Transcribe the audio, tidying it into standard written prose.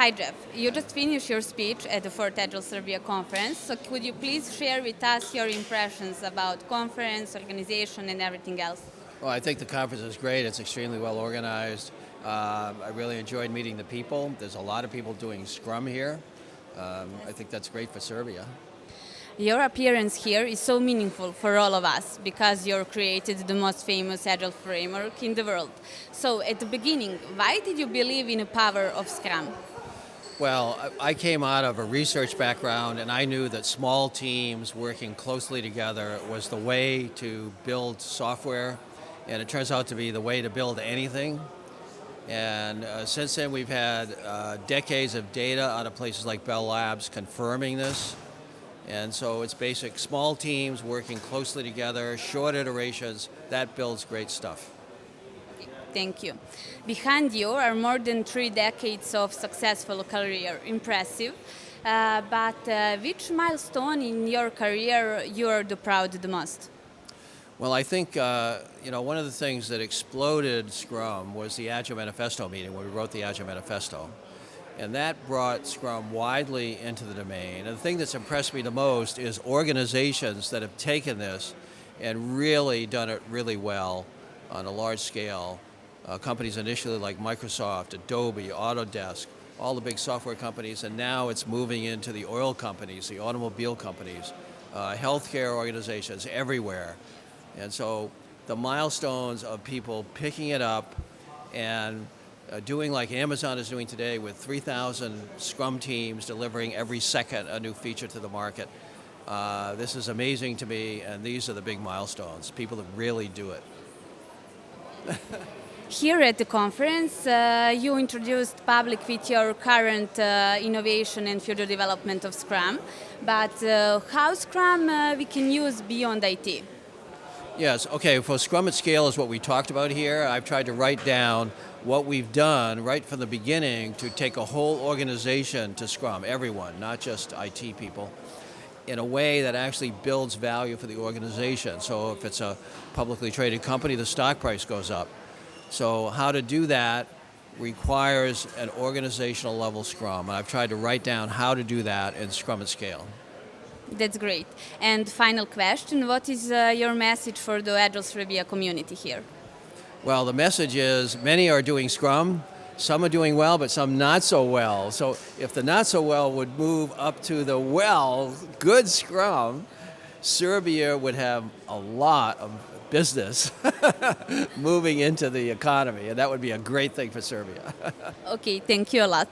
Hi Jeff, you just finished your speech at the 4th Agile Serbia Conference, so could you please share with us your impressions about conference, organization and everything else? Well, I think the conference is great. It's extremely well organized. I really enjoyed meeting the people. There's a lot of people doing Scrum here. I think that's great for Serbia. Your appearance here is so meaningful for all of us because you created the most famous Agile framework in the world. So at the beginning, why did you believe in the power of Scrum? Well, I came out of a research background and I knew that small teams working closely together was the way to build software, and it turns out to be the way to build anything. And since then, we've had decades of data out of places like Bell Labs confirming this. And so it's basic small teams working closely together, short iterations, that builds great stuff. Thank you. Behind you are more than 3 decades of successful career. Impressive. But which milestone in your career you are the proud the most? Well, I think one of the things that exploded Scrum was the Agile Manifesto meeting, where we wrote the Agile Manifesto. And that brought Scrum widely into the domain. And the thing that's impressed me the most is organizations that have taken this and really done it really well on a large scale. Companies initially like Microsoft, Adobe, Autodesk, all the big software companies, and now it's moving into the oil companies, the automobile companies, healthcare organizations everywhere. And so the milestones of people picking it up and doing like Amazon is doing today with 3,000 Scrum teams delivering every second a new feature to the market. This is amazing to me, and these are the big milestones, people that really do it. Here at the conference, you introduced public with your current innovation and future development of Scrum, but how Scrum we can use beyond IT? Yes, okay, for Scrum at Scale is what we talked about here. I've tried to write down what we've done right from the beginning to take a whole organization to Scrum, everyone, not just IT people, in a way that actually builds value for the organization. So if it's a publicly traded company, the stock price goes up. So how to do that requires an organizational level Scrum, and I've tried to write down how to do that in Scrum at Scale. That's great. And final question, what is your message for the Agile Serbia community here? Well, the message is many are doing Scrum, some are doing well, but some not so well. So if the not so well would move up to the well, good Scrum, Serbia would have a lot of business moving into the economy, and that would be a great thing for Serbia. Okay, thank you a lot.